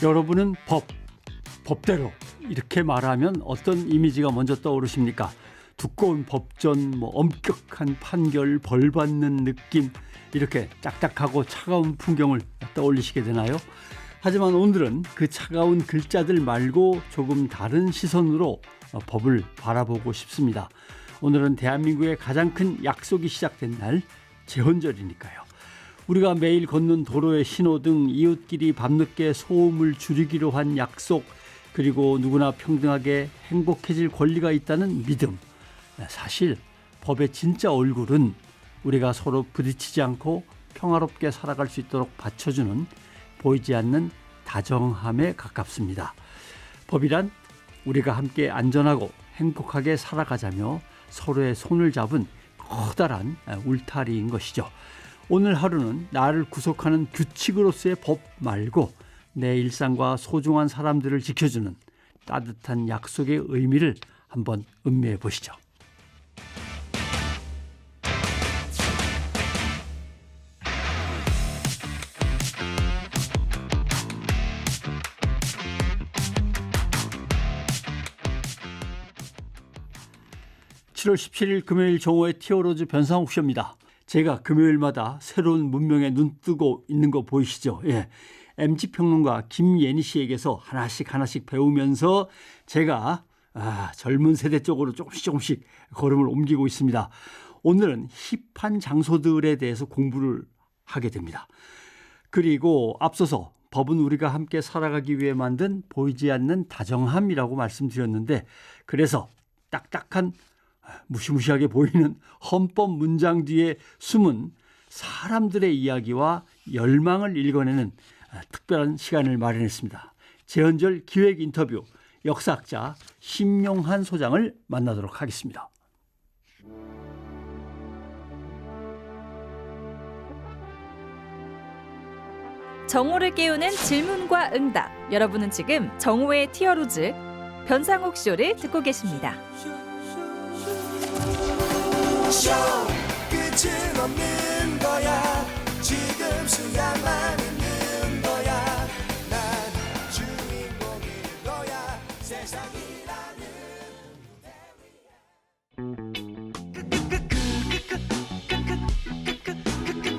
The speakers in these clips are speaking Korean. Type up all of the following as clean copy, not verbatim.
여러분은 법대로 이렇게 말하면 어떤 이미지가 먼저 떠오르십니까? 두꺼운 법전, 엄격한 판결, 벌 받는 느낌, 이렇게 딱딱하고 차가운 풍경을 떠올리시게 되나요? 하지만 오늘은 그 차가운 글자들 말고 조금 다른 시선으로 법을 바라보고 싶습니다. 오늘은 대한민국의 가장 큰 약속이 시작된 날, 제헌절이니까요. 우리가 매일 걷는 도로의 신호등, 이웃끼리 밤늦게 소음을 줄이기로 한 약속, 그리고 누구나 평등하게 행복해질 권리가 있다는 믿음. 사실 법의 진짜 얼굴은 우리가 서로 부딪히지 않고 평화롭게 살아갈 수 있도록 받쳐주는 보이지 않는 다정함에 가깝습니다. 법이란 우리가 함께 안전하고 행복하게 살아가자며 서로의 손을 잡은 커다란 울타리인 것이죠. 오늘 하루는 나를 구속하는 규칙으로서의 법 말고 내 일상과 소중한 사람들을 지켜주는 따뜻한 약속의 의미를 한번 음미해 보시죠. (7월 17일) 금요일 정오의 티어로즈 변상욱 쇼입니다. 제가 금요일마다 새로운 문명에 눈뜨고 있는 거 보이시죠? 예. MG평론가 김예니 씨에게서 하나씩 배우면서 제가 젊은 세대 쪽으로 조금씩 걸음을 옮기고 있습니다. 오늘은 힙한 장소들에 대해서 공부를 하게 됩니다. 그리고 앞서서 법은 우리가 함께 살아가기 위해 만든 보이지 않는 다정함이라고 말씀드렸는데, 그래서 딱딱한 무시무시하게 보이는 헌법 문장 뒤에 숨은 사람들의 이야기와 열망을 읽어내는 특별한 시간을 마련했습니다. 제헌절 기획 인터뷰, 역사학자 심용한 소장을 만나도록 하겠습니다. 정오를 깨우는 질문과 응답. 여러분은 지금 정오의 티어로즈 변상욱 쇼를 듣고 계십니다. 쇼 끝은 없는 거야. 지금 순간만 있는 거야. 난 주인공인 거야. 세상이라는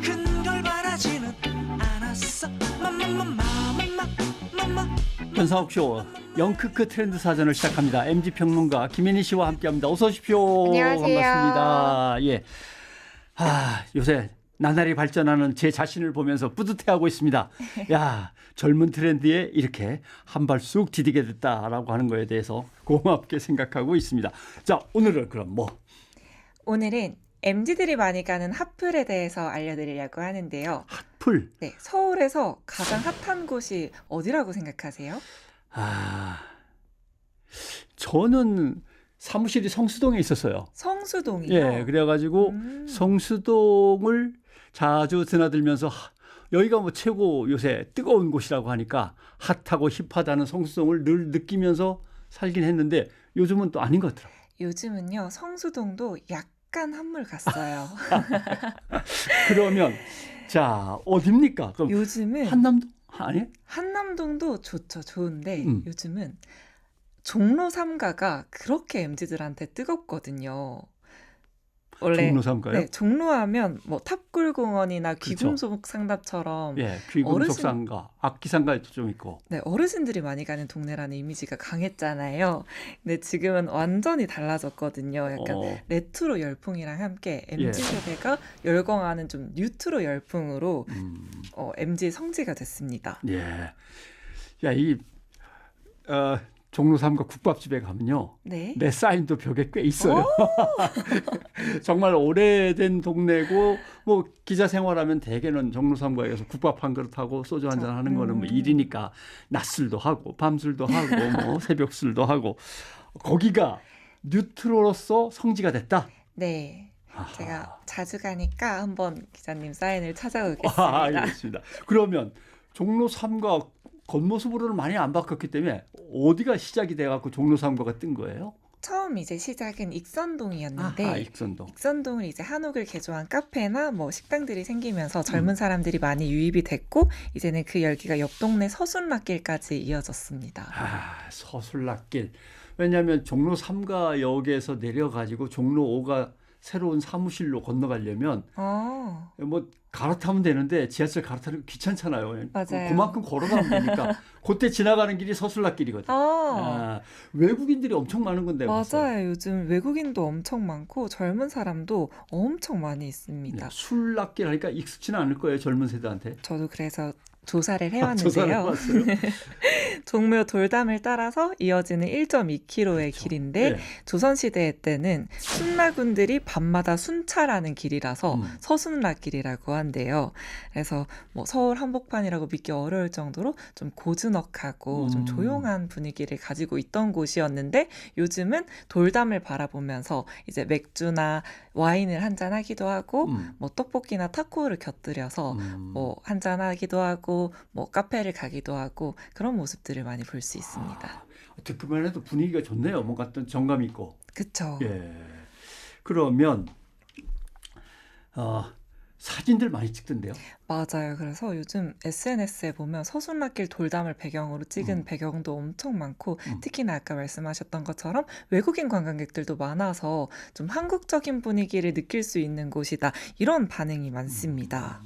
큰 걸 바라지는 않았어. 변상욱 쇼 영크크 트렌드 사전을 시작합니다. MG평론가 김예니 씨와 함께합니다. 어서 오십시오. 안녕하세요. 반갑습니다. 예. 요새 나날이 발전하는 제 자신을 보면서 뿌듯해하고 있습니다. 야, 젊은 트렌드에 이렇게 한 발 쑥 디디게 됐다라고 하는 거에 대해서 고맙게 생각하고 있습니다. 자, 오늘은 그럼 오늘은 MZ들이 많이 가는 핫플에 대해서 알려드리려고 하는데요. 핫플. 네, 서울에서 가장 핫한 곳이 어디라고 생각하세요? 저는 사무실이 성수동에 있었어요. 성수동이요? 예, 그래가지고 성수동을 자주 드나들면서 여기가 최고 요새 뜨거운 곳이라고 하니까 핫하고 힙하다는 성수동을 늘 느끼면서 살긴 했는데 요즘은 또 아닌 것 같더라고요. 요즘은요, 성수동도 약간 한물 갔어요. 그러면 자, 어딥니까? 그럼 요즘은 한남동? 아니? 한남동도 좋은데 요즘은 종로 3가가 그렇게 MZ들한테 뜨겁거든요. 원래 종로 3가요? 네, 종로하면 탑골공원이나 그렇죠. 귀금속 상가처럼 예, 귀금속 상가, 악기상가도 좀 있고. 네, 어르신들이 많이 가는 동네라는 이미지가 강했잖아요. 근데 지금은 완전히 달라졌거든요. 약간 레트로 열풍이랑 함께 MZ 세대가 열광하는 좀 뉴트로 열풍으로 MZ 성지가 됐습니다. 예. 야, 종로 3가 국밥집에 가면요. 네. 내 사인도 벽에 꽤 있어요. 정말 오래된 동네고 기자 생활하면 대개는 종로 3가에 가서 국밥 한 그릇 하고 소주 한 잔 하는 거는 일이니까 낮술도 하고 밤술도 하고 새벽술도 하고 거기가 뉴트로로서 성지가 됐다. 네. 제가 자주 가니까 한번 기자님 사인을 찾아오겠습니다. 알겠습니다. 그러면 종로 3가 겉모습으로는 많이 안 바뀌었기 때문에 어디가 시작이 돼갖고 종로 3가가 뜬 거예요? 처음 이제 시작은 익선동이었는데 아하, 익선동. 익선동을 이제 한옥을 개조한 카페나 뭐 식당들이 생기면서 젊은 사람들이 많이 유입이 됐고 이제는 그 열기가 옆 동네 서순락길까지 이어졌습니다. 아, 서술락길. 왜냐하면 종로 3가역에서 내려가지고 종로 5가 새로운 사무실로 건너가려면 뭐 갈아타면 되는데 지하철 갈아타는 거 귀찮잖아요. 맞아요. 그만큼 걸어가면 되니까 그때 지나가는 길이 서술락길이거든. 외국인들이 엄청 많은 건데. 맞아요. 요즘 외국인도 엄청 많고 젊은 사람도 엄청 많이 있습니다. 술락길 하니까 익숙치는 않을 거예요. 젊은 세대한테. 저도 그래서 조사를 조사를 해왔는데요. 해봤어요. 종묘 돌담을 따라서 이어지는 1.2km의 길인데 네. 조선시대 때는 순나군들이 밤마다 순찰하는 길이라서 서순락길이라고 한대요. 그래서 뭐 서울 한복판이라고 믿기 어려울 정도로 좀 고즈넉하고 좀 조용한 분위기를 가지고 있던 곳이었는데 요즘은 돌담을 바라보면서 이제 맥주나 와인을 한잔 하기도 하고 뭐 떡볶이나 타코를 곁들여서 뭐 한잔 하기도 하고 뭐 카페를 가기도 하고 그런 모습들을 많이 볼 수 있습니다. 듣기만 해도 분위기가 좋네요. 뭔가 어떤 정감 있고. 그렇죠. 예. 그러면 사진들 많이 찍던데요. 맞아요. 그래서 요즘 SNS에 보면 서순락길 돌담을 배경으로 찍은 배경도 엄청 많고 특히나 아까 말씀하셨던 것처럼 외국인 관광객들도 많아서 좀 한국적인 분위기를 느낄 수 있는 곳이다. 이런 반응이 많습니다.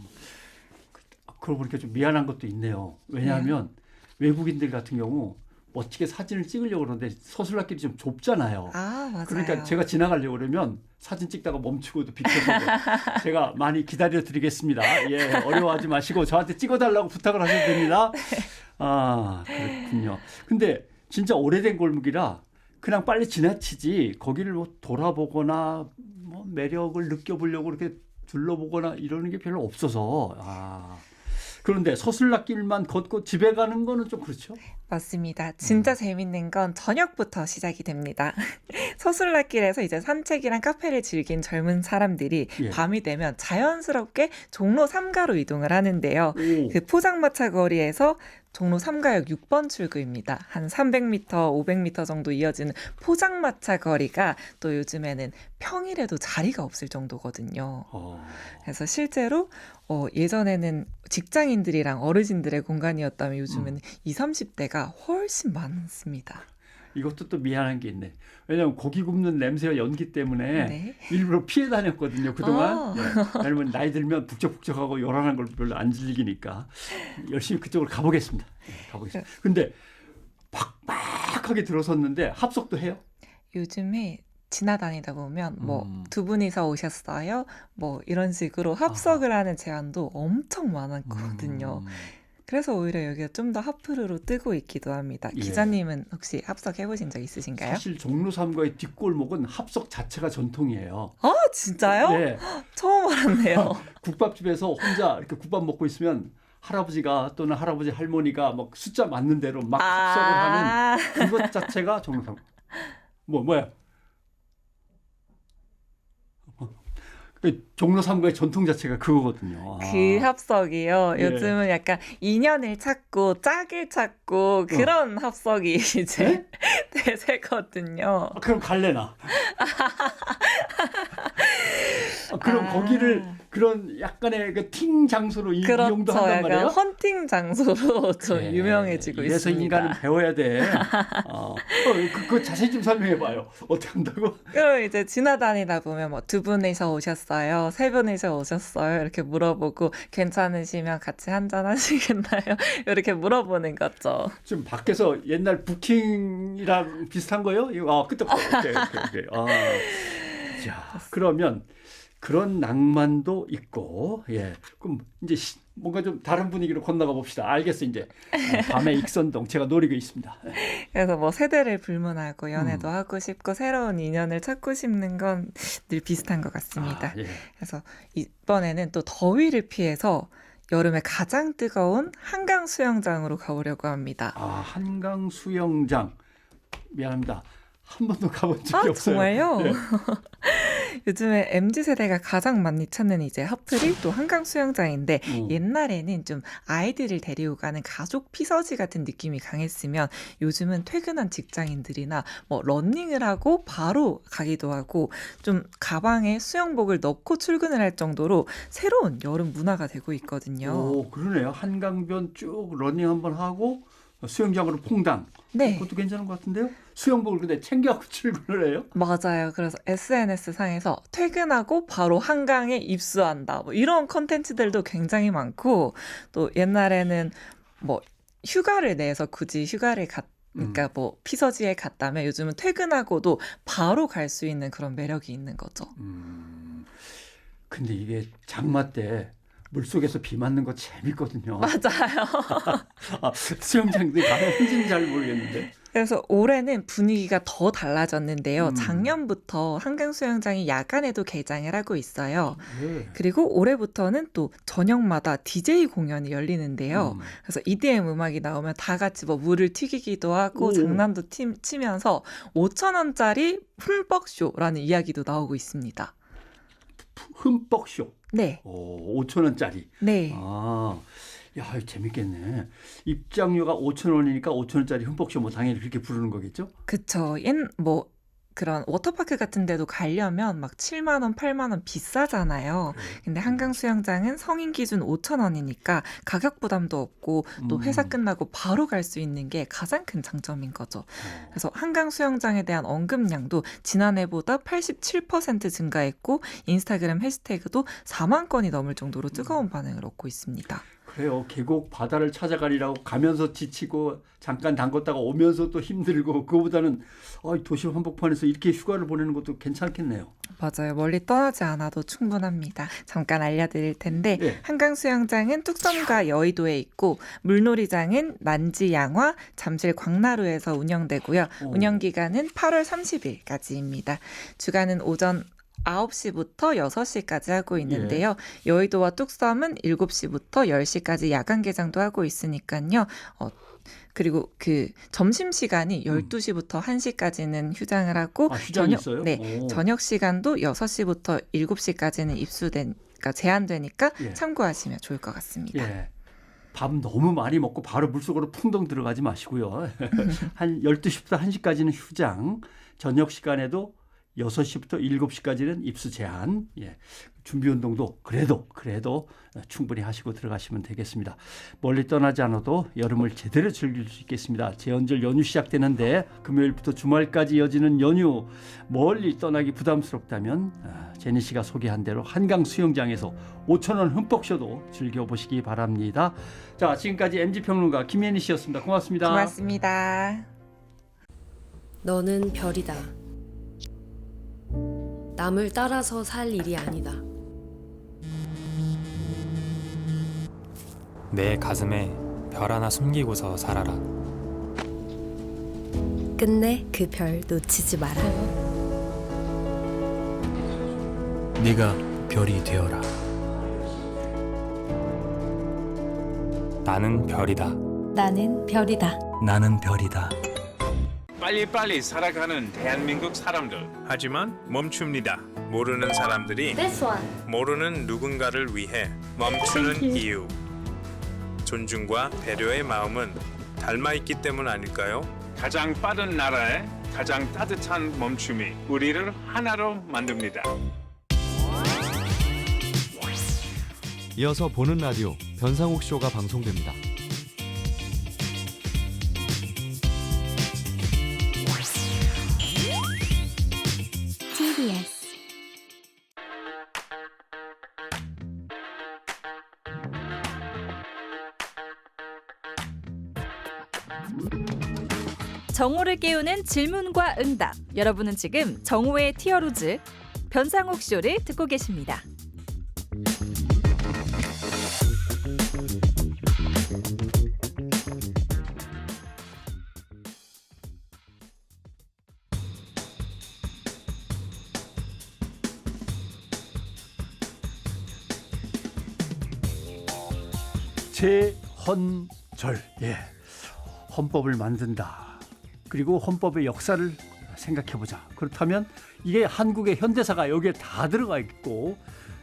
그러고 보니까 좀 미안한 것도 있네요. 왜냐하면 외국인들 같은 경우 멋지게 사진을 찍으려고 그러는데 서술락길이 좀 좁잖아요. 맞아요. 그러니까 제가 지나가려고 그러면 사진 찍다가 멈추고도 비켜서 제가 많이 기다려 드리겠습니다. 예, 어려워하지 마시고 저한테 찍어달라고 부탁을 하셔도 됩니다. 그렇군요. 근데 진짜 오래된 골목이라 그냥 빨리 지나치지 거기를 뭐 돌아보거나 뭐 매력을 느껴보려고 이렇게 둘러보거나 이러는 게 별로 없어서 그런데 서술락길만 걷고 집에 가는 거는 좀 그렇죠? 맞습니다. 진짜 재밌는 건 저녁부터 시작이 됩니다. 서술락길에서 이제 산책이랑 카페를 즐긴 젊은 사람들이 밤이 되면 자연스럽게 종로 3가로 이동을 하는데요. 그 포장마차 거리에서 종로 3가역 6번 출구입니다. 한 300m, 500m 정도 이어지는 포장마차 거리가 또 요즘에는 평일에도 자리가 없을 정도거든요. 그래서 실제로 예전에는 직장인들이랑 어르신들의 공간이었다면 요즘에는 20, 30대가 훨씬 많습니다. 이것도 또 미안한 게 있네. 왜냐하면 고기 굽는 냄새와 연기 때문에 일부러 피해 다녔거든요. 그동안. 왜냐하면 나이 들면 북적북적하고 요란한 걸 별로 안 즐기니까 열심히 그쪽으로 가보겠습니다. 가보겠습니다. 근데 팍팍하게 들어섰는데 합석도 해요? 요즘에 지나다니다 보면 뭐 두 분이서 오셨어요? 뭐 이런 식으로 합석을 하는 제안도 엄청 많았거든요. 그래서 오히려 여기가 좀 더 핫플으로 뜨고 있기도 합니다. 기자님은 혹시 합석해 보신 적 있으신가요? 사실 종로 3가의 뒷골목은 합석 자체가 전통이에요. 진짜요? 네. 처음 알았네요. 국밥집에서 혼자 이렇게 국밥 먹고 있으면 할아버지가 또는 할아버지 할머니가 막 숫자 맞는 대로 막 합석을 하는 그것 자체가 종로 3가. 뭐야? 종로 3가의 전통 자체가 그거거든요. 그 합석이요. 요즘은 약간 인연을 찾고 짝을 찾고 그런 합석이 이제 대세거든요. 그럼 갈래나. 그럼 거기를 그런 약간의 그 팅 장소로 이용도 한단 말이에요? 헌팅 장소로 좀 유명해지고 이래서 있습니다. 인간은 배워야 돼. 그거 자세히 좀 설명해봐요. 어떻게 한다고? 그럼 이제 지나다니다 보면 뭐 두 분이서 오셨어요? 세 분이서 오셨어요? 이렇게 물어보고 괜찮으시면 같이 한잔 하시겠나요? 이렇게 물어보는 거죠. 좀 밖에서 옛날 부킹이랑 비슷한 거예요? 그때 오케이. 자, 그러면 그런 낭만도 있고, 그럼 이제 뭔가 좀 다른 분위기로 건너가 봅시다. 알겠어, 이제. 밤의 익선동 제가 노리고 있습니다. 그래서 뭐 세대를 불문하고 연애도 하고 싶고 새로운 인연을 찾고 싶는 건 늘 비슷한 것 같습니다. 그래서 이번에는 또 더위를 피해서 여름에 가장 뜨거운 한강 수영장으로 가보려고 합니다. 한강 수영장. 미안합니다. 한 번도 가본 적이 없어요. 정말요? 요즘에 MZ세대가 가장 많이 찾는 이제 핫플이 또 한강 수영장인데 어. 옛날에는 좀 아이들을 데리고 가는 가족 피서지 같은 느낌이 강했으면 요즘은 퇴근한 직장인들이나 뭐 러닝을 하고 바로 가기도 하고 좀 가방에 수영복을 넣고 출근을 할 정도로 새로운 여름 문화가 되고 있거든요. 오, 그러네요. 한강변 쭉 러닝 한번 하고 수영장으로 퐁당. 네. 그것도 괜찮은 것 같은데요. 수영복을 근데 챙겨갖고 출근을 해요? 맞아요. 그래서 SNS 상에서 퇴근하고 바로 한강에 입수한다. 뭐 이런 컨텐츠들도 굉장히 많고 또 옛날에는 뭐 휴가를 내서 굳이 휴가를 그러니까 뭐 피서지에 갔다면 요즘은 퇴근하고도 바로 갈 수 있는 그런 매력이 있는 거죠. 근데 이게 장마 때 물속에서 비 맞는 거 재밌거든요. 맞아요. 아, 수영장들이 가면 혼지는 잘 모르겠는데. 그래서 올해는 분위기가 더 달라졌는데요. 음. 작년부터 한강 수영장이 야간에도 개장을 하고 있어요. 네. 그리고 올해부터는 또 저녁마다 DJ 공연이 열리는데요. 그래서 EDM 음악이 나오면 다 같이 뭐 물을 튀기기도 하고 오. 장난도 치면서 5,000원짜리 흠뻑쇼라는 이야기도 나오고 있습니다. 흠뻑쇼. 네. 5,000원짜리. 네. 아, 야, 이거 재밌겠네. 입장료가 5,000원이니까 5,000원짜리 흠뻑쇼 뭐 당연히 그렇게 부르는 거겠죠? 그쵸. 뭐 그런 워터파크 같은 데도 가려면 막 7만 원, 8만 원 비싸잖아요. 근데 한강 수영장은 성인 기준 5,000원이니까 가격 부담도 없고 또 회사 끝나고 바로 갈 수 있는 게 가장 큰 장점인 거죠. 그래서 한강 수영장에 대한 언급량도 지난해보다 87% 증가했고 인스타그램 해시태그도 4만 건이 넘을 정도로 뜨거운 반응을 얻고 있습니다. 그래요. 계곡 바다를 찾아가리라고 가면서 지치고 잠깐 담궜다가 오면서 또 힘들고 그거보다는 도시 한복판에서 이렇게 휴가를 보내는 것도 괜찮겠네요. 맞아요. 멀리 떠나지 않아도 충분합니다. 잠깐 알려드릴 텐데 네. 한강 수영장은 뚝섬과 여의도에 있고 물놀이장은 난지 양화, 잠실 광나루에서 운영되고요. 오. 운영 기간은 8월 30일까지입니다. 주간은 오전 9시부터 6시까지 하고 있는데요. 여의도와 뚝섬은 7시부터 10시까지 야간 개장도 하고 있으니까요. 그리고 그 점심시간이 12시부터 1시까지는 휴장을 하고 휴장이 있어요? 네, 오. 저녁 시간도 6시부터 7시까지는 그러니까 제한되니까 예. 참고하시면 좋을 것 같습니다. 예. 밥 너무 많이 먹고 바로 물속으로 풍덩 들어가지 마시고요. 한 12시부터 1시까지는 휴장, 저녁 시간에도 6시부터 7시까지는 입수 제한. 예. 준비 운동도 그래도 충분히 하시고 들어가시면 되겠습니다. 멀리 떠나지 않아도 여름을 제대로 즐길 수 있겠습니다. 제헌절 연휴 시작되는데 금요일부터 주말까지 이어지는 연휴 멀리 떠나기 부담스럽다면 제니 씨가 소개한 대로 한강 수영장에서 5,000원 흠뻑쇼도 즐겨보시기 바랍니다. 자, 지금까지 MZ평론가 김예니 씨였습니다. 고맙습니다. 고맙습니다. 너는 별이다. 남을 따라서 살 일이 아니다. 내 가슴에 별 하나 숨기고서 살아라. 끝내 그 별 놓치지 마라. 네가 별이 되어라. 나는 별이다. 나는 별이다. 나는 별이다. 빨리빨리 살아가는 대한민국 사람들. 하지만 멈춥니다. 모르는 사람들이 모르는 누군가를 위해 멈추는 이유. 존중과 배려의 마음은 닮아있기 때문 아닐까요? 가장 빠른 나라의 가장 따뜻한 멈춤이 우리를 하나로 만듭니다. 이어서 보는 라디오 변상욱 쇼가 방송됩니다. TBS 정오를 깨우는 질문과 응답. 여러분은 지금 정오의 티어로즈 변상욱 쇼를 듣고 계십니다. 제헌절. 예. 헌법을 만든다. 그리고 헌법의 역사를 생각해보자. 그렇다면 이게 한국의 현대사가 여기에 다 들어가 있고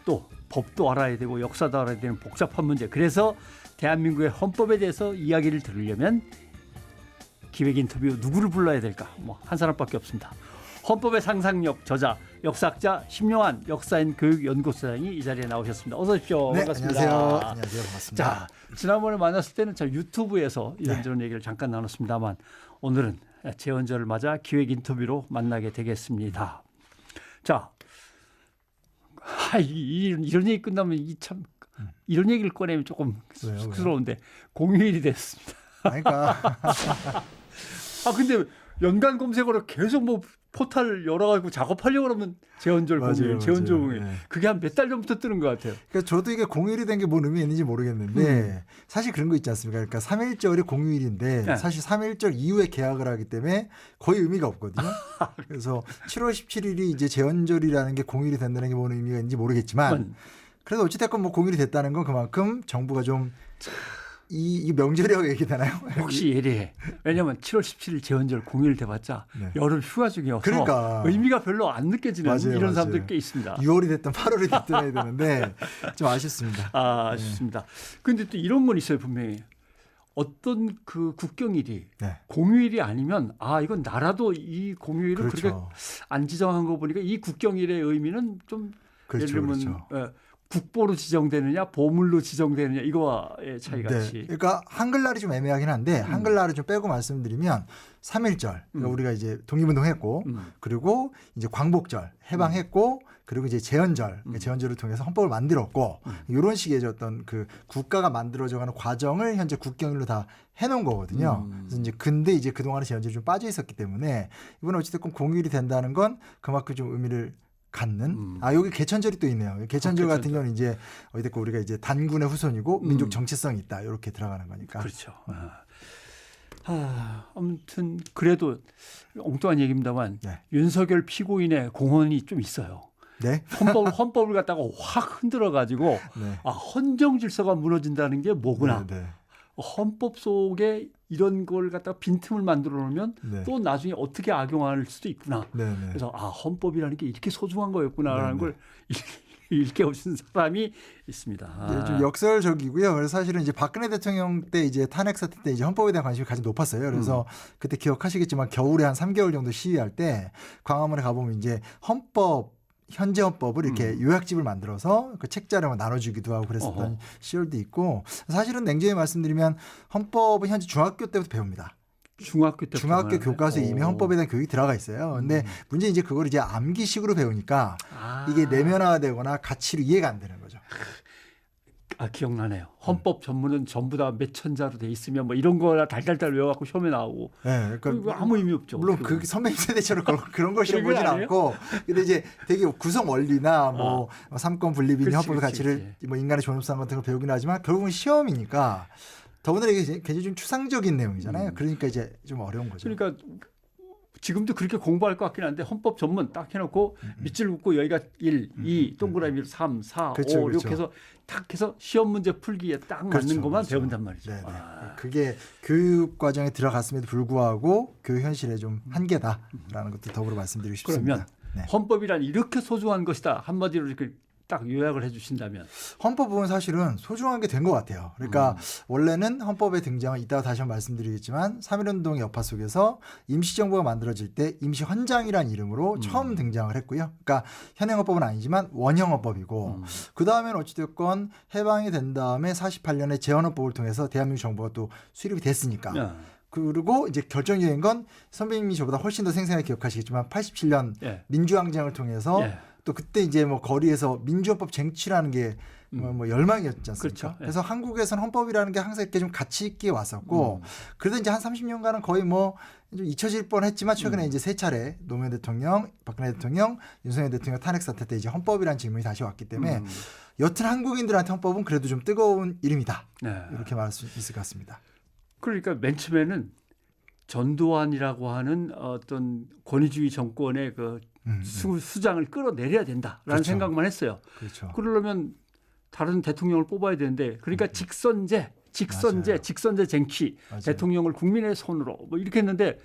또 법도 알아야 되고 역사도 알아야 되는 복잡한 문제. 그래서 대한민국의 헌법에 대해서 이야기를 들으려면 기획 인터뷰 누구를 불러야 될까? 뭐 한 사람밖에 없습니다. 헌법의 상상력 저자, 역사학자 심용환 역사인 교육연구소장이 이 자리에 나오셨습니다. 어서 오십시오. 네, 반갑습니다. 안녕하세요. 안녕하세요. 반갑습니다. 자, 지난번에 만났을 때는 저 유튜브에서 이런저런 얘기를 잠깐 나눴습니다만 오늘은 제헌절을 맞아 기획 인터뷰로 만나게 되겠습니다. 자, 이런 얘기 끝나면 이런 얘기를 꺼내면 조금 왜요? 쑥스러운데 공휴일이 됐습니다. 그러니까 근데 연관 검색어로 계속 뭐 포탈 열어가지고 작업하려고 그러면 제헌절 공휴일, 제헌절 공휴일. 네. 그게 한 몇 달 전부터 뜨는 것 같아요. 그러니까 저도 이게 공휴일이 된 게 뭔 의미 있는지 모르겠는데 사실 그런 거 있지 않습니까? 그러니까 3.1절이 공휴일인데 네. 사실 3.1절 이후에 개학을 하기 때문에 거의 의미가 없거든요. 그래서 7월 17일이 이제 제헌절이라는 게 공휴일이 된다는 게 뭔 의미가 있는지 모르겠지만 그래도 어찌됐건 뭐 공휴일이 됐다는 건 그만큼 정부가 좀 이 명절이라고 얘기되나요? 혹시 예리해. 왜냐하면 7월 17일 제헌절 공휴일 돼봤자 네. 여름 휴가 중이어서 그러니까. 의미가 별로 안 느껴지는 맞아요, 이런 사람들 맞아요. 꽤 있습니다. 6월이 됐든 8월이 됐든 해야 되는데 좀 아쉽습니다. 아쉽습니다. 그런데 또 이런 건 있어요 분명히. 어떤 그 국경일이 네. 공휴일이 아니면 이건 나라도 이 공휴일을 그렇죠. 그렇게 안 지정한 거 보니까 이 국경일의 의미는 좀 그렇죠, 예를 들면 그렇죠. 국보로 지정되느냐 보물로 지정되느냐 이거와의 차이 같이. 네. 그러니까 한글날이 좀 애매하긴 한데 한글날을 좀 빼고 말씀드리면 3.1절 그러니까 우리가 이제 독립운동했고 그리고 이제 광복절 해방했고 그리고 이제 제헌절 그러니까 제헌절을 통해서 헌법을 만들었고 이런 식의 어떤 그 국가가 만들어져가는 과정을 현재 국경일로 다 해놓은 거거든요. 그래서 이제 근데 이제 그동안에 제헌절이 좀 빠져 있었기 때문에 이번에 어찌됐건 공휴일이 된다는 건 그만큼 좀 의미를 갖는 여기 개천절이 또 있네요. 개천절 같은 경우는 이제 어디됐고 우리가 이제 단군의 후손이고 민족 정체성이 있다 이렇게 들어가는 거니까. 그렇죠. 아무튼 그래도 엉뚱한 얘기입니다만 네. 윤석열 피고인의 공헌이 좀 있어요. 네. 헌법을 갖다가 확 흔들어 가지고 네. 헌정 질서가 무너진다는 게 뭐구나. 네, 네. 헌법 속에 이런 걸 갖다가 빈틈을 만들어 놓으면 네. 또 나중에 어떻게 악용할 수도 있구나. 네, 네. 그래서 헌법이라는 게 이렇게 소중한 거였구나라는 네, 걸 일깨우신 사람이 있습니다. 네, 좀 역설적이고요. 그래서 사실은 이제 박근혜 대통령 때 이제 탄핵 사태 때 이제 헌법에 대한 관심이 가장 높았어요. 그래서 그때 기억하시겠지만 겨울에 한 3개월 정도 시위할 때 광화문에 가보면 이제 현재 헌법을 이렇게 요약집을 만들어서 그 책자를 나눠주기도 하고 그랬었던 시절도 있고 사실은 냉정히 말씀드리면 헌법은 현재 중학교 때부터 배웁니다. 중학교 교과서에 이미 헌법에 대한 교육이 들어가 있어요. 근데 문제는 이제 그걸 이제 암기식으로 배우니까 이게 내면화되거나 가치로 이해가 안 되는 거죠. 기억나네요. 헌법 전문은 전부 다 몇 천자로 돼 있으면 뭐 이런 거나 달달달 외워갖고 시험에 나오고. 네, 그러니까 아무 의미 없죠. 물론 그 선배님 세대처럼 그런 걸 시험 보진 않고, 근데 이제 되게 구성 원리나 뭐 삼권 분립이니 헌법의 가치를 뭐 인간의 존엄성 같은 걸 배우긴 하지만 결국은 시험이니까 더군다나 이게 굉장히 좀 추상적인 내용이잖아요. 그러니까 이제 좀 어려운 거죠. 그러니까 지금도 그렇게 공부할 것 같긴 한데 헌법 전문 딱 해놓고 밑줄 긋고 여기가 1, 2, 동그라미 3, 4, 그렇죠, 5 이렇게 해서 딱 해서 시험 문제 풀기에 딱 맞는 것만 배운단 말이죠. 네네. 그게 교육 과정에 들어갔음에도 불구하고 교육 현실의 좀 한계다라는 것도 더불어 말씀드리고 싶습니다. 그러면 헌법이란 이렇게 소중한 것이다 한마디로 이렇게 딱 요약을 해주신다면 헌법은 사실은 소중한 게 된 것 같아요. 그러니까 원래는 헌법에 등장은 이따가 다시 한번 말씀드리겠지만 3.1운동의 여파 속에서 임시정부가 만들어질 때 임시헌장이라는 이름으로 처음 등장을 했고요. 그러니까 현행헌법은 아니지만 원형헌법이고 그다음에는 어찌됐건 해방이 된 다음에 48년에 제헌헌법을 통해서 대한민국 정부가 또 수립이 됐으니까 그리고 이제 결정적인 건 선배님이 저보다 훨씬 더 생생하게 기억하시겠지만 87년 민주항쟁을 통해서 또 그때 이제 뭐 거리에서 민주헌법 쟁취라는 게 뭐 열망이었지 않습니까? 그렇죠. 그래서 한국에서는 헌법이라는 게 항상 이렇게 좀 가치 있게 왔었고 그래도 이제 한 30년간은 거의 뭐 좀 잊혀질 뻔했지만 최근에 이제 세 차례 노무현 대통령, 박근혜 대통령, 윤석열 대통령 탄핵 사태 때 이제 헌법이라는 질문이 다시 왔기 때문에 여튼 한국인들한테 헌법은 그래도 좀 뜨거운 이름이다. 이렇게 말할 수 있을 것 같습니다. 그러니까 맨 처음에는 전두환이라고 하는 어떤 권위주의 정권의 그 수장을 끌어내려야 된다라는 그렇죠. 생각만 했어요. 그렇죠. 그러려면 다른 대통령을 뽑아야 되는데 그러니까 직선제 쟁취, 맞아요. 대통령을 국민의 손으로 뭐 이렇게 했는데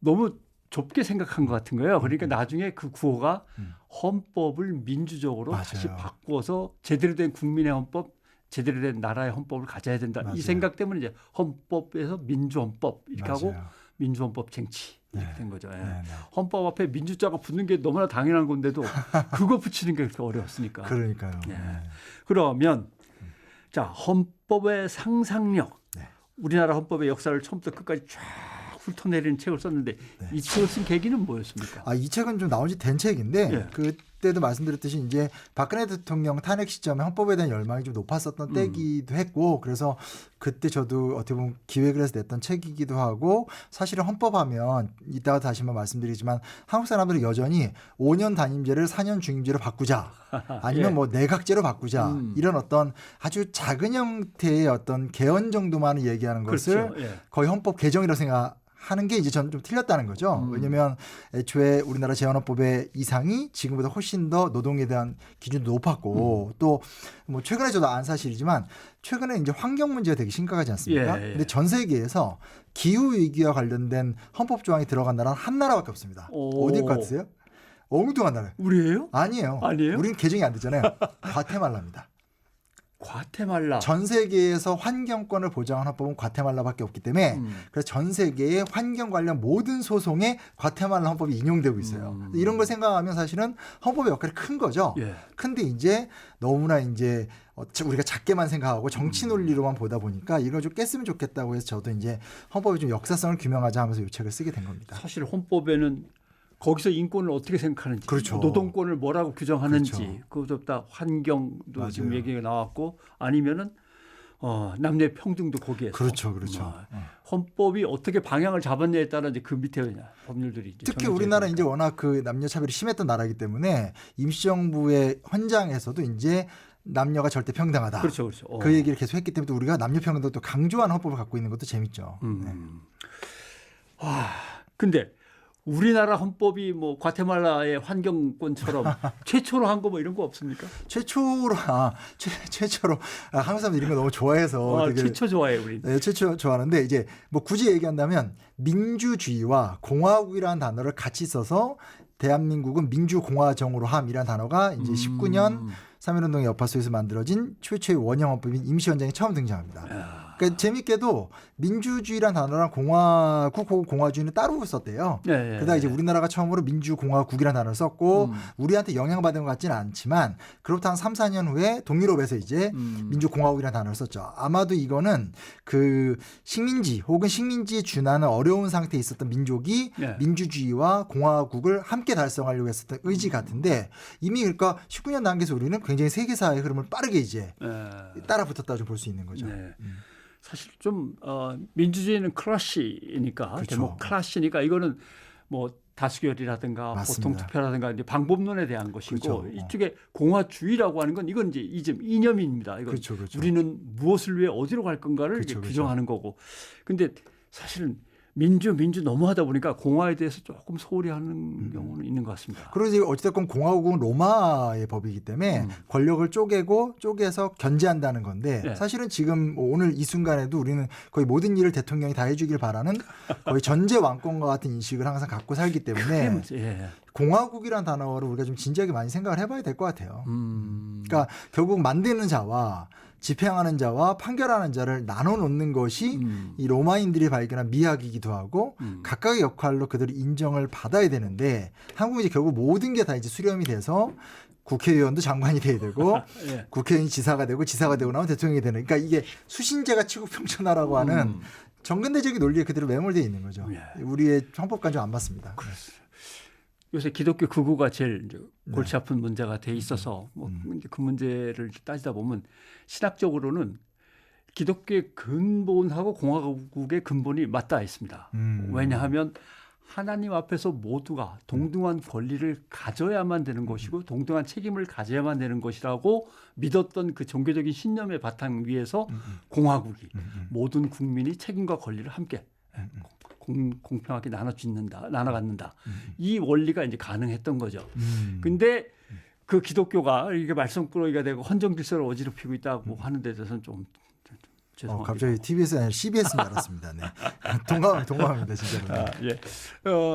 너무 좁게 생각한 것 같은 거예요. 그러니까 나중에 그 구호가 헌법을 민주적으로 맞아요. 다시 바꿔서 제대로 된 국민의 헌법, 제대로 된 나라의 헌법을 가져야 된다. 맞아요. 이 생각 때문에 이제 헌법에서 민주헌법 이렇게 하고 맞아요. 민주헌법 쟁취 이렇게 네. 된 거죠. 예. 네, 네. 헌법 앞에 민주자가 붙는 게 너무나 당연한 건데도 그거 붙이는 게 그렇게 어려웠으니까. 그러니까요. 네. 네. 그러면 자 헌법의 상상력, 네. 우리나라 헌법의 역사를 처음부터 끝까지 쫙 훑어내리는 책을 썼는데 네. 이 책을 쓴 계기는 뭐였습니까? 이 책은 좀 나온 지 된 책인데 예. 그때도 말씀드렸듯이 이제 박근혜 대통령 탄핵 시점에 헌법에 대한 열망이 좀 높았었던 때기도 했고 그래서 그때 저도 어떻게 보면 기획을 해서 냈던 책이기도 하고 사실은 헌법하면 이따가 다시 한번 말씀드리지만 한국 사람들은 여전히 5년 단임제를 4년 중임제로 바꾸자 아니면 예. 뭐 내각제로 바꾸자 이런 어떤 아주 작은 형태의 어떤 개헌 정도만 얘기하는 것을 그렇죠. 예. 거의 헌법 개정이라고 생각하는 게 이제 저는 좀 틀렸다는 거죠. 왜냐하면 애초에 우리나라 재헌헌법의 이상이 지금보다 훨씬 더 노동에 대한 기준도 높았고 또 뭐 최근에 저도 안 사실이지만 최근에 이제 환경 문제가 되게 심각하지 않습니까? 예, 예. 근데 전 세계에서 기후 위기와 관련된 헌법 조항이 들어간 나라는 한 나라밖에 없습니다. 오. 어딜 것 같으세요? 엉뚱한 나라예요. 우리예요? 아니에요. 아니에요? 우리는 개정이 안 됐잖아요. 과테말라입니다. 과테말라. 전 세계에서 환경권을 보장한 헌법은 과테말라밖에 없기 때문에 그래서 전 세계의 환경 관련 모든 소송에 과테말라 헌법이 인용되고 있어요. 이런 걸 생각하면 사실은 헌법의 역할이 큰 거죠. 예. 근데 이제 너무나 이제 우리가 작게만 생각하고 정치 논리로만 보다 보니까 이걸 좀 깼으면 좋겠다고 해서 저도 이제 헌법의 좀 역사성을 규명하자 하면서 이 책을 쓰게 된 겁니다. 사실 헌법에는 거기서 인권을 어떻게 생각하는지, 그렇죠. 노동권을 뭐라고 규정하는지, 그렇죠. 그것보다 환경도 맞아요. 지금 얘기가 나왔고, 아니면은 남녀 평등도 거기에서. 그렇죠, 그렇죠. 헌법이 어떻게 방향을 잡았냐에 따라 이제 그 밑에 법률들이 이제 특히 정해져 우리나라 있으니까. 이제 워낙 그 남녀 차별이 심했던 나라이기 때문에 임시정부의 헌장에서도 이제 남녀가 절대 평등하다. 그렇죠, 그렇죠. 그 얘기를 계속 했기 때문에 또 우리가 남녀 평등도 또 강조하는 헌법을 갖고 있는 것도 재밌죠. 네. 근데 우리나라 헌법이 뭐 과테말라의 환경권처럼 최초로 한 거 뭐 이런 거 없습니까? 최초로 한국 사람들 이런 거 너무 좋아해서 되게 최초 좋아해 우리. 네, 최초 좋아하는데 이제 뭐 굳이 얘기한다면 민주주의와 공화국이라는 단어를 같이 써서 대한민국은 민주공화정으로 함이라는 단어가 이제 19년 3.1운동의 여파소에서 만들어진 최초의 원형 헌법인 임시헌장에 처음 등장합니다. 그러니까 재밌게도 민주주의란 단어랑 공화국 혹은 공화주의는 따로 썼대요. 그러다 이제 우리나라가 처음으로 민주공화국이라는 단어를 썼고 우리한테 영향받은 것 같지는 않지만 그로부터 한 3, 4년 후에 동유럽에서 이제 민주공화국이라는 단어를 썼죠. 아마도 이거는 그 식민지 혹은 식민지에 준하는 어려운 상태에 있었던 민족이 민주주의와 공화국을 함께 달성하려고 했었던 의지 같은데 이미 그러니까 19년 단계에서 우리는 굉장히 세계사의 흐름을 빠르게 이제 따라 붙었다고 좀 볼 수 있는 거죠. 사실 좀 민주주의는 클래시니까 그렇죠. 데모크라시니까 이거는 뭐 다수결이라든가 맞습니다. 보통 투표라든가 이제 방법론에 대한 것이고 그렇죠. 이쪽에 공화주의라고 하는 건 이건 이제 이념입니다. 이건 그렇죠, 그렇죠. 우리는 무엇을 위해 어디로 갈 건가를 그렇죠, 이제 규정하는 거고. 근데 사실은 민주 너무하다 보니까 공화에 대해서 조금 소홀히 하는 경우는 있는 것 같습니다. 그리고 이제 어찌됐건 공화국은 로마의 법이기 때문에 권력을 쪼개서 견제한다는 건데 사실은 지금 오늘 이 순간에도 우리는 거의 모든 일을 대통령이 다 해주길 바라는 거의 전제 왕권과 같은 인식을 항상 갖고 살기 때문에 공화국이라는 단어를 우리가 좀 진지하게 많이 생각을 해봐야 될 것 같아요. 그러니까 결국 만드는 자와 집행하는 자와 판결하는 자를 나눠 놓는 것이 이 로마인들이 발견한 미학이기도 하고 각각의 역할로 그들이 인정을 받아야 되는데 한국은 이제 결국 모든 게 다 이제 수렴이 돼서 국회의원도 장관이 돼야 되고 국회의원이 지사가 되고 지사가 되고 나면 대통령이 되는 그러니까 이게 수신제가 치국평천하라고 하는 정근대적인 논리에 그대로 매몰되어 있는 거죠. 우리의 헌법과는 좀 안 맞습니다. 요새 기독교 극우가 제일 이제 골치 아픈 문제가 돼 있어서 뭐 이제 그 문제를 따지다 보면 신학적으로는 기독교의 근본하고 공화국의 근본이 맞닿아 있습니다. 왜냐하면 하나님 앞에서 모두가 동등한 권리를 가져야만 되는 것이고 동등한 책임을 가져야만 되는 것이라고 믿었던 그 종교적인 신념의 바탕 위에서 공화국이 모든 국민이 책임과 권리를 함께 공평하게 나눠 갖는다. 이 원리가 이제 가능했던 거죠. 근데 그 기독교가 이게 말썽꾸러기가 되고 헌정 질서를 어지럽히고 있다고 하는 데 대해서는 좀 죄송합니다. 갑자기 TBS 아니라 CBS인 줄 알았습니다. 네. 동감합니다, 진짜로. 예.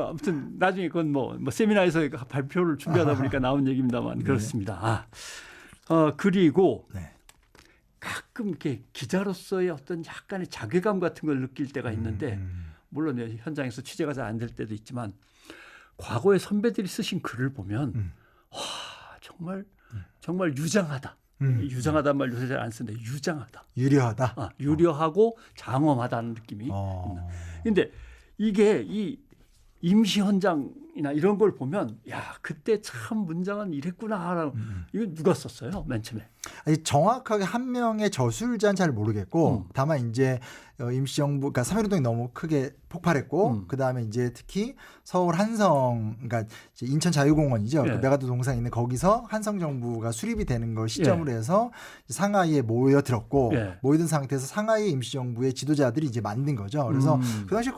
아무튼 나중에 그건 뭐 세미나에서 발표를 준비하다 보니까 나온 얘기입니다만 그렇습니다. 그리고 네. 가끔 이렇게 기자로서의 어떤 약간의 자괴감 같은 걸 느낄 때가 있는데 물론 현장에서 취재가 잘 안 될 때도 있지만 과거에 선배들이 쓰신 글을 보면 와 정말 유장하다. 유장하다는 말 요새 잘 안 쓰는데 유장하다. 유려하다. 유려하고 장엄하다는 느낌이 있는. 근데 이게 이 임시 현장이나 이런 걸 보면 야 그때 참 문장은 이랬구나. 이거 누가 썼어요? 맨 처음에. 아니, 정확하게 한 명의 저술자는 잘 모르겠고 다만 이제 임시정부, 그러니까 3.1운동이 너무 크게 폭발했고 그 다음에 이제 특히 서울 한성, 그러니까 이제 인천 자유공원이죠. 예. 그 메가도 동상 있는 거기서 한성 정부가 수립이 되는 걸 시점으로 해서 상하이에 모여들었고 예. 모이든 상태에서 상하이 임시정부의 지도자들이 이제 만든 거죠. 그래서 그 당시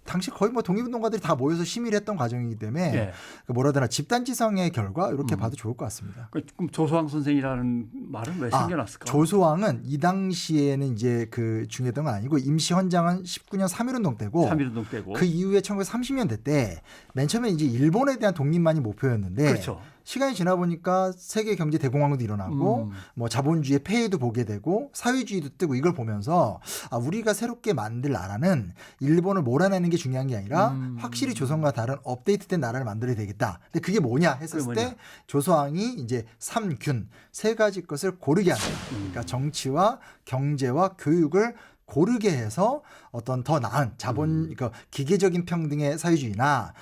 당시 거의 뭐 독립운동가들이 다 모여서 심의를 했던 과정이기 때문에 예. 뭐라 해야 되나 집단지성의 결과 이렇게 봐도 좋을 것 같습니다. 그럼 조소왕 선생이라는 말은 왜 생겨났을까? 조소왕은 이 당시에는 이제 그 중요했던 건 아니고 임시 헌장은 19년 3.1운동 때고 3.1운동 때고 그 이후에 1930년대 때 맨 처음에 이제 일본에 대한 독립만이 목표였는데 그렇죠. 시간이 지나 보니까 세계 경제 대공황도 일어나고 뭐 자본주의 폐해도 보게 되고 사회주의도 뜨고 이걸 보면서 우리가 새롭게 만들 나라는 일본을 몰아내는 게 중요한 게 아니라 확실히 조선과 다른 업데이트된 나라를 만들어야 되겠다. 근데 그게 뭐냐 했었을 때 조소왕이 이제 3균 세 가지 것을 고르게 한다. 그러니까 정치와 경제와 교육을 고르게 해서 어떤 더 나은 그러니까 기계적인 평등의 사회주의나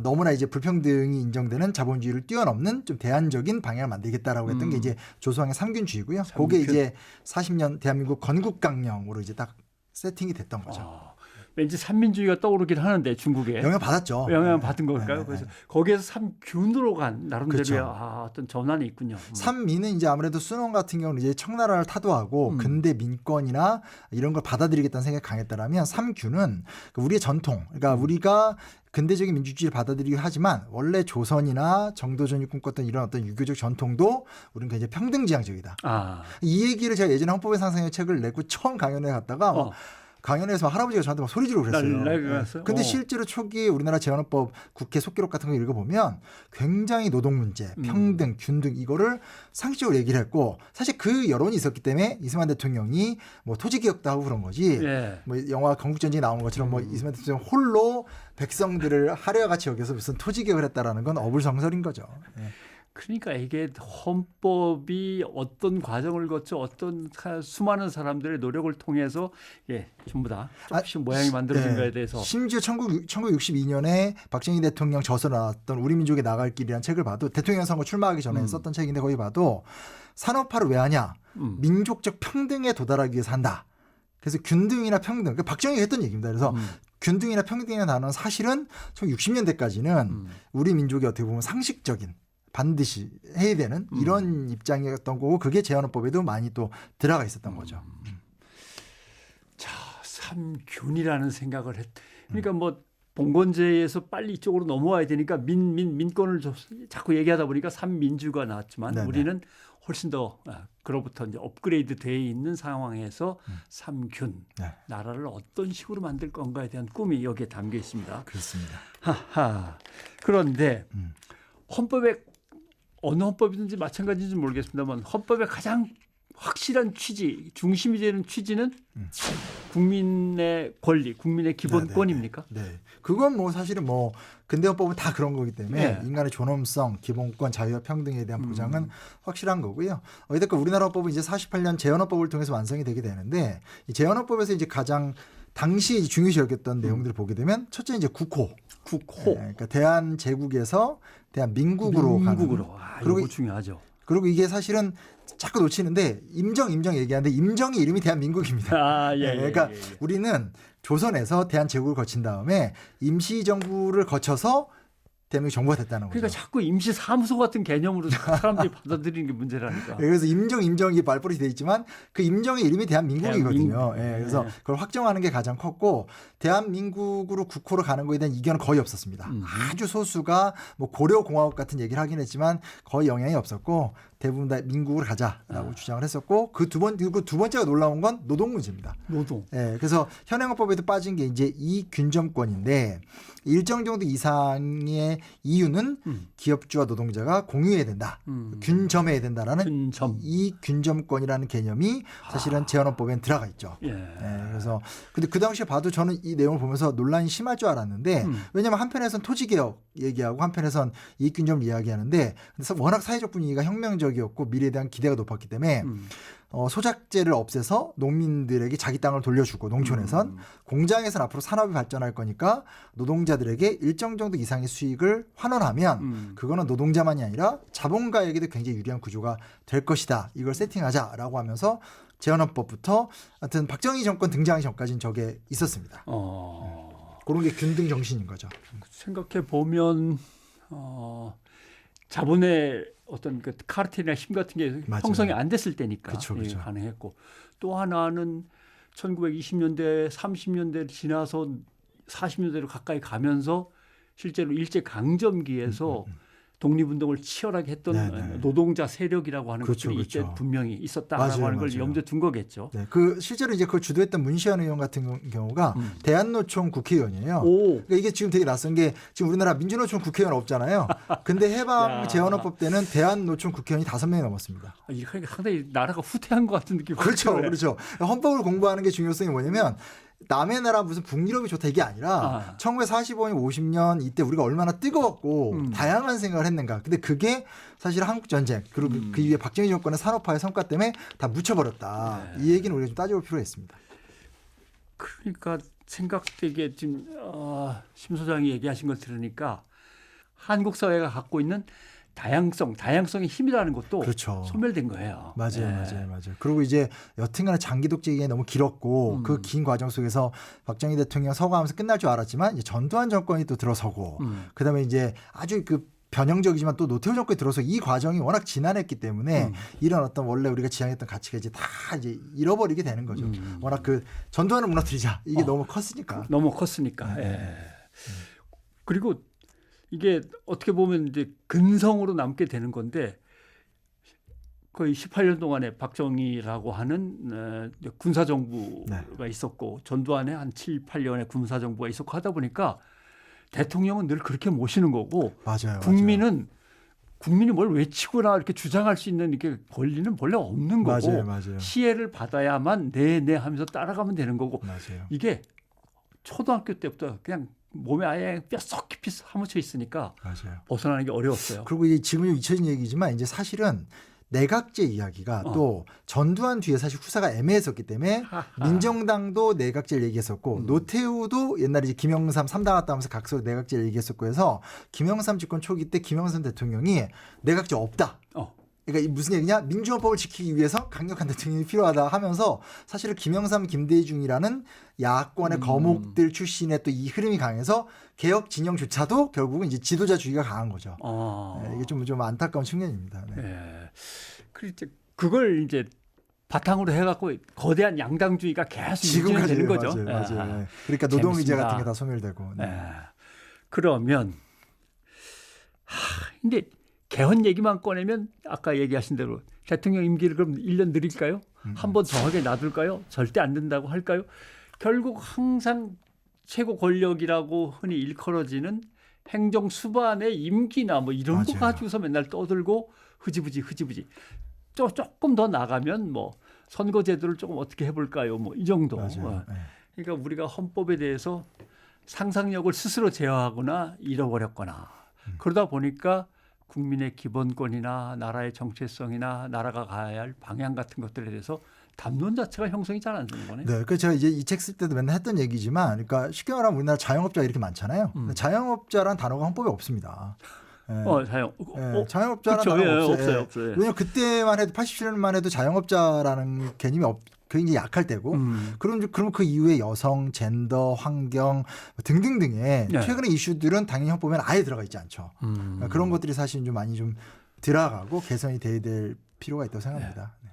너무나 이제 불평등이 인정되는 자본주의를 뛰어넘는 좀 대안적인 방향을 만들겠다라고 했던 게 이제 조소왕의 3균주의고요. 그게 이제 40년 대한민국 건국강령으로 이제 딱 세팅이 됐던 거죠. 왠지 삼민주의가 떠오르긴 하는데 중국에 영향 받았죠. 영향을 받은 걸까요? 네. 그래서 거기에서 삼균으로 간 나름대로의 그렇죠. 어떤 전환이 있군요. 삼민은 이제 아무래도 순원 같은 경우는 이제 청나라를 타도하고 근대 민권이나 이런 걸 받아들이겠다는 생각이 강했다라면 삼균은 우리의 전통, 그러니까 우리가 근대적인 민주주의를 받아들이긴 하지만 원래 조선이나 정도전이 꿈꿨던 이런 어떤 유교적 전통도 우리는 굉장히 평등지향적이다. 이 얘기를 제가 예전에 헌법의 상상의 책을 내고 처음 강연회 갔다가 강연에서 할아버지가 저한테 막 소리 지르고 그랬어요. 근데 실제로 초기에 우리나라 재헌헌법 국회 속기록 같은 거 읽어보면 굉장히 노동 문제, 평등, 균등 이거를 상식적으로 얘기를 했고 사실 그 여론이 있었기 때문에 이승만 대통령이 뭐 토지개혁도 하고 그런 거지 뭐 영화 건국전쟁이 나오는 것처럼 뭐 이승만 대통령 홀로 백성들을 하려와 같이 여기서 무슨 토지개혁을 했다라는 건 어불성설인 거죠. 그러니까 이게 헌법이 어떤 과정을 거쳐 어떤 수많은 사람들의 노력을 통해서 전부 다 조금씩 모양이 만들어진 거에 대해서 심지어 1962년에 박정희 대통령 저서 나왔던 우리 민족의 나갈 길이라는 책을 봐도 대통령 선거 출마하기 전에 썼던 책인데 거기 봐도 산업화를 왜 하냐 민족적 평등에 도달하기 위해서 한다. 그래서 균등이나 평등 그러니까 박정희가 했던 얘기입니다. 그래서 균등이나 평등이라는 단어는 사실은 1960년대까지는 우리 민족이 어떻게 보면 상식적인 반드시 해야 되는 이런 입장이었던 거고 그게 재헌헌법에도 많이 또 들어가 있었던 거죠. 자, 삼균이라는 생각을 그러니까 뭐 봉건제에서 빨리 이쪽으로 넘어와야 되니까 민권을 자꾸 얘기하다 보니까 삼민주가 나왔지만 네네. 우리는 훨씬 더 그로부터 이제 업그레이드 돼 있는 상황에서 삼균 나라를 어떤 식으로 만들 건가에 대한 꿈이 여기에 담겨 있습니다. 그렇습니다. 그런데 헌법에 어느 헌법이든지 마찬가지인지 모르겠습니다만 헌법의 가장 확실한 취지, 중심이 되는 취지는 국민의 권리, 국민의 기본권입니까? 네. 그건 뭐 사실은 뭐 근대 헌법은 다 그런 거기 때문에 인간의 존엄성, 기본권, 자유와 평등에 대한 보장은 확실한 거고요. 어쨌든 우리나라 헌법은 이제 48년 재헌헌법을 통해서 완성이 되게 되는데 이 재헌헌법에서 이제 가장 당시 중요시 여겼던 내용들을 보게 되면 첫째 이제 국호. 그러니까 대한 제국에서 대한민국으로 가는. 그리고 중요하죠. 그리고 이게 사실은 자꾸 놓치는데 임정 얘기하는데 임정의 이름이 대한민국입니다. 그러니까 우리는 조선에서 대한제국을 거친 다음에 임시정부를 거쳐서 대한민국 정부가 됐다는 거죠. 그러니까 자꾸 임시사무소 같은 개념으로 사람들이 받아들이는 게 문제라니까. 그래서 임정이 말벌이 돼 있지만 그 임정의 이름이 대한민국이거든요. 대한민국. 예, 그래서 그걸 확정하는 게 가장 컸고 대한민국으로 국호로 가는 거에 대한 이견은 거의 없었습니다. 아주 소수가 뭐 고려공화국 같은 얘기를 하긴 했지만 거의 영향이 없었고 대부분 다 민국으로 가자라고 주장을 했었고 그 두 번째가 놀라운 건 노동 문제입니다. 노동. 예, 그래서 현행헌법에도 빠진 게 이제 이균점권인데 일정 정도 이상의 이유는 기업주와 노동자가 공유해야 된다. 균점해야 된다라는 균점. 이 균점권이라는 개념이 사실은 재헌헌법엔 들어가 있죠. 예. 예, 그래서 근데 그 당시에 봐도 저는 이 내용을 보면서 논란이 심할 줄 알았는데 왜냐하면 한편에선 토지개혁 얘기하고 한편에선 이익균점을 이야기하는데 그래서 워낙 사회적 분위기가 혁명적이었고 미래에 대한 기대가 높았기 때문에 소작제를 없애서 농민들에게 자기 땅을 돌려주고 농촌에선 공장에선 앞으로 산업이 발전할 거니까 노동자들에게 일정 정도 이상의 수익을 환원하면 그거는 노동자만이 아니라 자본가에게도 굉장히 유리한 구조가 될 것이다. 이걸 세팅하자라고 하면서 재헌헌법부터 하여튼 박정희 정권 등장하기 전까지는 저게 있었습니다. 그런 게 균등 정신인 거죠. 생각해 보면 자본의 어떤 그 카르텔이나 힘 같은 게 맞아요. 형성이 안 됐을 때니까 그쵸. 예, 가능했고 또 하나는 1920년대 30년대를 지나서 40년대로 가까이 가면서 실제로 일제 강점기에서 독립운동을 치열하게 했던 네네. 노동자 세력이라고 하는 그렇죠, 것들이 이때 그렇죠. 분명히 있었다라고 맞아요, 하는 걸 맞아요. 염두에 둔 거겠죠. 네, 그 실제로 이제 그걸 주도했던 문시환 의원 같은 경우가 대한노총 국회의원이에요. 오. 그러니까 이게 지금 되게 낯선 게 지금 우리나라 민주노총 국회의원 없잖아요. 근데 해방 야. 재헌헌법 때는 대한노총 국회의원이 5명이 넘었습니다. 이게 상당히 나라가 후퇴한 것 같은 느낌이 그렇죠, 들어요. 그렇죠. 헌법을 공부하는 게 중요성이 뭐냐면 남의 나라 무슨 북유럽이 좋다 이게 아니라 1945년, 50년 이때 우리가 얼마나 뜨거웠고 다양한 생각을 했는가. 근데 그게 사실 한국 전쟁 그리고 그 이후에 박정희 정권의 산업화의 성과 때문에 다 묻혀버렸다. 이 얘기는 우리가 좀 따져볼 필요가 있습니다. 그러니까 생각되게 지금 심 소장이 얘기하신 걸 들으니까 한국 사회가 갖고 있는 다양성의 힘이라는 것도 그렇죠. 소멸된 거예요. 맞아요. 그리고 이제 여튼간에 장기 독재 기간이 너무 길었고 그 긴 과정 속에서 박정희 대통령 서거하면서 끝날 줄 알았지만 이제 전두환 정권이 또 들어서고 그다음에 이제 아주 그 변형적이지만 또 노태우 정권이 들어서 이 과정이 워낙 지난했기 때문에 이런 어떤 원래 우리가 지향했던 가치가 이제 다 이제 잃어버리게 되는 거죠. 워낙 그 전두환을 무너뜨리자 이게 너무 컸으니까. 너무 컸으니까. 예. 그리고 이게 어떻게 보면 이제 근성으로 남게 되는 건데 거의 18년 동안에 박정희라고 하는 군사정부가 있었고 전두환에 한 7, 8년의 군사정부가 있었고 하다 보니까 대통령은 늘 그렇게 모시는 거고 맞아요. 국민이 뭘 외치거나 이렇게 주장할 수 있는 이렇게 권리는 원래 없는 거고 맞아요. 시혜를 받아야만 네네 하면서 따라가면 되는 거고 맞아요. 이게 초등학교 때부터 그냥 몸에 아예 뼛속 깊이 사무쳐 있으니까 맞아요. 벗어나는 게 어려웠어요. 그리고 이제 지금 잊혀진 얘기지만 이제 사실은 내각제 이야기가 또 전두환 뒤에 사실 후사가 애매했었기 때문에 민정당도 내각제를 얘기했었고 노태우도 옛날에 이제 김영삼 3당 왔다 하면서 각서 내각제를 얘기했었고 해서 김영삼 집권 초기 때 김영삼 대통령이 내각제 없다. 그러니까 이 무슨 얘기냐? 민주헌법을 지키기 위해서 강력한 대통령이 필요하다 하면서 사실은 김영삼, 김대중이라는 야권의 거목들 출신의 또 이 흐름이 강해서 개혁 진영조차도 결국은 이제 지도자주의가 강한 거죠. 네, 이게 좀 안타까운 측면입니다. 네. 그걸 이제 바탕으로 해갖고 거대한 양당주의가 계속 유지가 되는 거죠. 맞아요. 그러니까 노동의제 같은 게 다 소멸되고. 그러면 근데 개헌 얘기만 꺼내면 아까 얘기하신 대로 대통령 임기를 그럼 1년 늘릴까요? 한 번 더 하게 놔둘까요? 절대 안 된다고 할까요? 결국 항상 최고 권력이라고 흔히 일컬어지는 행정 수반의 임기나 뭐 이런 거 가지고서 맨날 떠들고 흐지부지 조금 더 나가면 뭐 선거제도를 조금 어떻게 해볼까요? 뭐 이 정도. 그러니까 우리가 헌법에 대해서 상상력을 스스로 제어하거나 잃어버렸거나 그러다 보니까 국민의 기본권이나 나라의 정체성이나 나라가 가야 할 방향 같은 것들에 대해서 담론 자체가 형성이 잘 안 되는 거네요. 네, 그 제가 이제 이 책 쓸 때도 맨날 했던 얘기지만, 그러니까 쉽게 말하면 우리나라 자영업자가 이렇게 많잖아요. 자영업자란 단어가 헌법에 없습니다. 그렇죠. 자영업자라는 단어가 없어요. 왜냐면 그때만 해도 87년만 해도 자영업자라는 개념이 굉장히 약할 때고 그럼 그 이후에 여성, 젠더, 환경 등등등의 네. 최근의 이슈들은 당연히 헌법에 아예 들어가 있지 않죠. 그러니까 그런 것들이 사실 좀 많이 좀 들어가고 개선이 돼야 될 필요가 있다고 생각합니다. 네.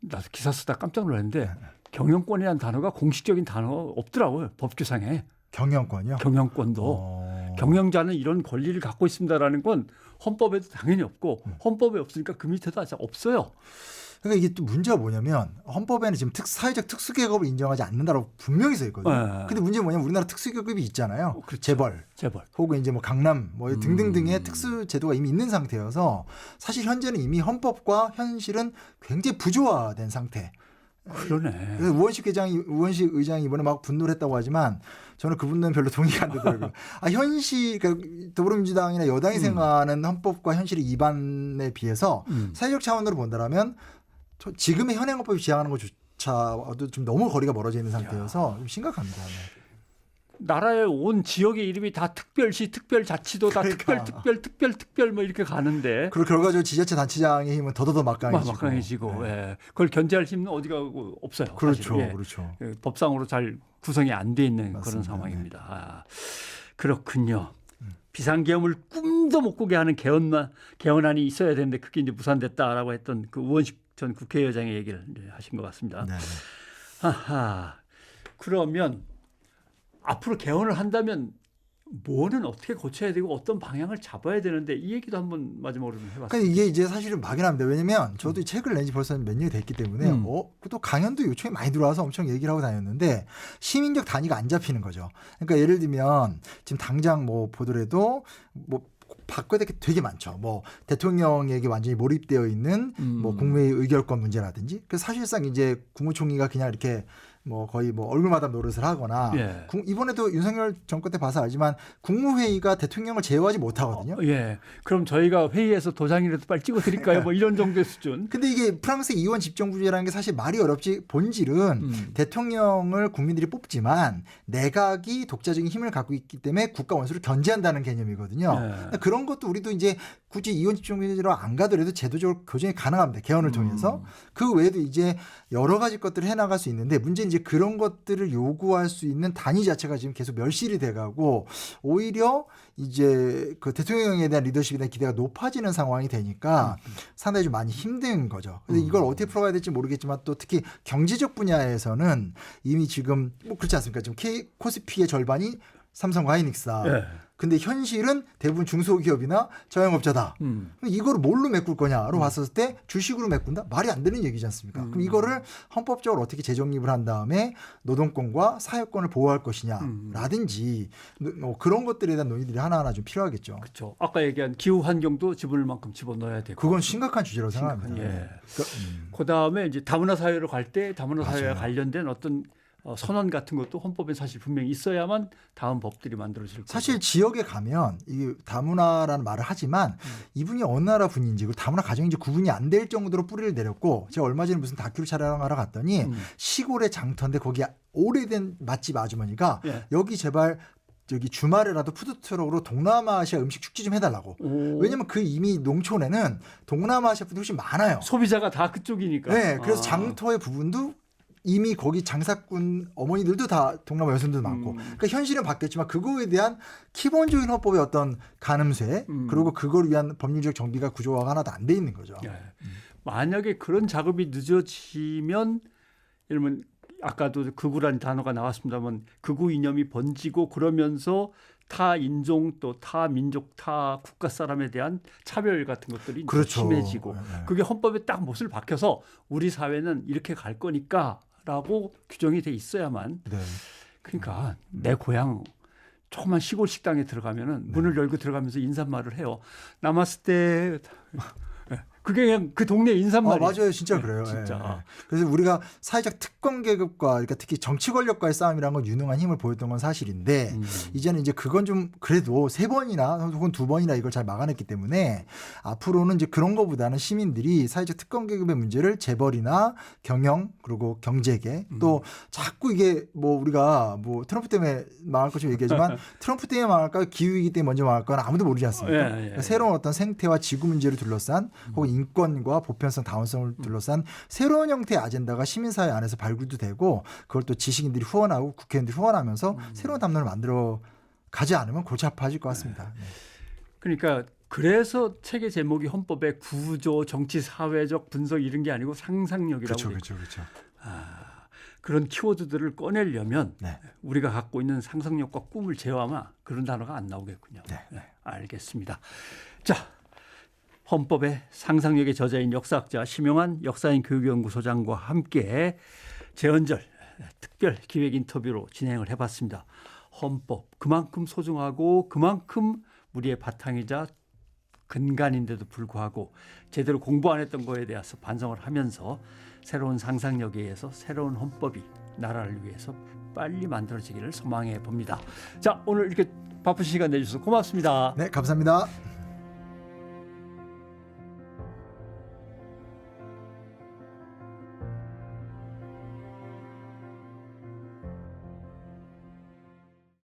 나도 기사 쓰다 깜짝 놀랐는데 경영권이라는 단어가 공식적인 단어가 없더라고요. 법규상에. 경영권이요? 경영권도. 경영자는 이런 권리를 갖고 있습니다라는 건 헌법에도 당연히 없고 헌법에 없으니까 그 밑에도 아직 없어요. 그러니까 이게 또 문제가 뭐냐면 헌법에는 지금 사회적 특수계급을 인정하지 않는다라고 분명히 써 있거든요. 네. 근데 문제는 뭐냐면 우리나라 특수계급이 있잖아요. 그렇죠. 재벌 혹은 이제 뭐 강남 뭐 등등등의 특수 제도가 이미 있는 상태여서 사실 현재는 이미 헌법과 현실은 굉장히 부조화된 상태. 그러네. 그래서 우원식 의장이 이번에 막 분노를 했다고 하지만 저는 그 분노는 별로 동의가 안 되더라고요. 그러니까 더불어민주당이나 여당이 생각하는 헌법과 현실의 이반에 비해서 사회적 차원으로 본다라면 지금의 현행 헌법이 지향하는 것조차도 좀 너무 거리가 멀어져 있는 상태여서 좀 심각합니다. 네. 나라의 온 지역의 이름이 다 특별시, 특별자치도 다 그러니까. 특별 뭐 이렇게 가는데. 그리고 결과적으로 지자체 단체장의 힘은 더더더 막강해지고. 네. 예. 그걸 견제할 힘은 어디가 없어요. 그렇죠, 사실. 예. 그렇죠. 예. 법상으로 잘 구성이 안 돼 있는 맞습니다. 그런 상황입니다. 아, 그렇군요. 비상계엄을 꿈도 못 꾸게 하는 개헌안이 있어야 되는데 그게 이제 무산됐다라고 했던 그 우원식 전 국회의장의 얘기를 하신 것 같습니다. 네. 하하. 그러면 앞으로 개헌을 한다면 뭐는 어떻게 고쳐야 되고 어떤 방향을 잡아야 되는데 이 얘기도 한번 마지막으로 좀 해봤습니다. 그러니까 이게 이제 사실은 막연합니다. 왜냐면 저도 이 책을 낸 지 벌써 몇 년이 됐기 때문에 또 강연도 요청이 많이 들어와서 엄청 얘기를 하고 다녔는데 시민적 단위가 안 잡히는 거죠. 그러니까 예를 들면 지금 당장 뭐 보더라도 뭐 바꿔야 될 게 되게 많죠. 뭐 대통령에게 완전히 몰입되어 있는 뭐 국무회의 의결권 문제라든지 그래서 사실상 이제 국무총리가 그냥 이렇게 뭐 거의 뭐 얼굴마다 노릇을 하거나 예. 이번에도 윤석열 정권 때 봐서 알지만 국무회의가 대통령을 제어하지 못하거든요. 예. 그럼 저희가 회의에서 도장이라도 빨리 찍어드릴까요? 뭐 이런 정도의 수준. 근데 이게 프랑스 이원 집정부제라는 게 사실 말이 어렵지 본질은 대통령을 국민들이 뽑지만 내각이 독자적인 힘을 갖고 있기 때문에 국가 원수를 견제한다는 개념이거든요. 예. 그런 것도 우리도 이제 굳이 이원 집정부제로 안 가더라도 제도적으로 교정이 가능합니다. 개헌을 통해서. 그 외에도 이제 여러 가지 것들을 해나갈 수 있는데 문제는 이제 그런 것들을 요구할 수 있는 단위 자체가 지금 계속 멸실이 돼가고 오히려 이제 그 대통령에 대한 리더십에 대한 기대가 높아지는 상황이 되니까 상당히 좀 많이 힘든 거죠. 근데 이걸 어떻게 풀어가야 될지 모르겠지만 또 특히 경제적 분야에서는 이미 지금 뭐 그렇지 않습니까? 지금 코스피의 절반이 삼성과 하이닉스다. 예. 근데 현실은 대부분 중소기업이나 자영업자다. 그럼 이거를 뭘로 메꿀 거냐로 봤을 때 주식으로 메꾼다? 말이 안 되는 얘기지 않습니까? 그럼 이거를 헌법적으로 어떻게 재정립을 한 다음에 노동권과 사회권을 보호할 것이냐라든지 뭐 그런 것들에 대한 논의들이 하나하나 좀 필요하겠죠. 그렇죠. 아까 얘기한 기후 환경도 집어넣을 만큼 집어넣어야 되고. 그건 심각한 주제라고 생각합니다. 예. 그다음에 이제 다문화 사회로 갈 때 다문화 사회와 맞아요. 관련된 어떤 선언 같은 것도 헌법에 사실 분명히 있어야만 다음 법들이 만들어질 거고. 사실 지역에 가면 이 다문화라는 말을 하지만 이분이 어느 나라 분인지 그리고 다문화 가정인지 구분이 안 될 정도로 뿌리를 내렸고 제가 얼마 전에 무슨 다큐를 촬영하러 갔더니 시골의 장터인데 거기 오래된 맛집 아주머니가 예. 여기 제발 저기 주말에라도 푸드트럭으로 동남아시아 음식 축제 좀 해달라고. 왜냐면 그 이미 농촌에는 동남아시아 분들이 훨씬 많아요. 소비자가 다 그쪽이니까. 네, 그래서 장터의 부분도 이미 거기 장사꾼 어머니들도 다 동남아 여성들도 많고 그러니까 현실은 바뀌었지만 그거에 대한 기본적인 헌법의 어떤 가늠쇠 그리고 그걸 위한 법률적 정비가 구조화가 하나도 안 돼 있는 거죠. 예. 만약에 그런 작업이 늦어지면 이러면 아까도 극우라는 단어가 나왔습니다만 극우 이념이 번지고 그러면서 타 인종 또 타 민족 타 국가 사람에 대한 차별 같은 것들이 그렇죠. 심해지고 네. 그게 헌법에 딱 못을 박혀서 우리 사회는 이렇게 갈 거니까라고 규정이 돼 있어야만 네. 그러니까 내 고향 조그만 시골 식당에 들어가면은 문을 열고 들어가면서 인사말을 해요. 남았을 때 그게 그냥 그 동네 인사말이에요. 맞아요. 진짜 그래요. 진짜. 예, 예. 그래서 우리가 사회적 특권 계급과 그러니까 특히 정치 권력과의 싸움이라는 건 유능한 힘을 보였던 건 사실인데 이제는 이제 그건 좀 그래도 3번이나 혹은 2번이나 이걸 잘 막아냈기 때문에 앞으로는 이제 그런 거보다는 시민들이 사회적 특권 계급의 문제를 재벌이나 경영 그리고 경제계 또 자꾸 이게 뭐 우리가 뭐 트럼프 때문에 망할 것처럼 얘기하지만 트럼프 때문에 망할까 기후위기 때문에 먼저 망할까 아무도 모르지 않습니까? 예, 예, 그러니까 새로운 어떤 생태와 지구 문제를 둘러싼 혹은 인권과 보편성, 다원성을 둘러싼 새로운 형태의 아젠다가 시민사회 안에서 발굴도 되고 그걸 또 지식인들이 후원하고 국회의원들이 후원하면서 새로운 담론을 만들어 가지 않으면 골치 아파질 것 같습니다. 네. 그러니까 그래서 책의 제목이 헌법의 구조, 정치, 사회적 분석 이런 게 아니고 상상력이라고. 그렇죠. 그런 키워드들을 꺼내려면 네. 우리가 갖고 있는 상상력과 꿈을 제어하면 그런 단어가 안 나오겠군요. 네. 알겠습니다. 자, 헌법의 상상력의 저자인 역사학자 심용한 역사인 교육연구소장과 함께 재헌절 특별 기획 인터뷰로 진행을 해봤습니다. 헌법 그만큼 소중하고 그만큼 우리의 바탕이자 근간인데도 불구하고 제대로 공부 안 했던 거에 대해서 반성을 하면서 새로운 상상력에 의해서 새로운 헌법이 나라를 위해서 빨리 만들어지기를 소망해 봅니다. 자, 오늘 이렇게 바쁜 시간 내주셔서 고맙습니다. 네, 감사합니다.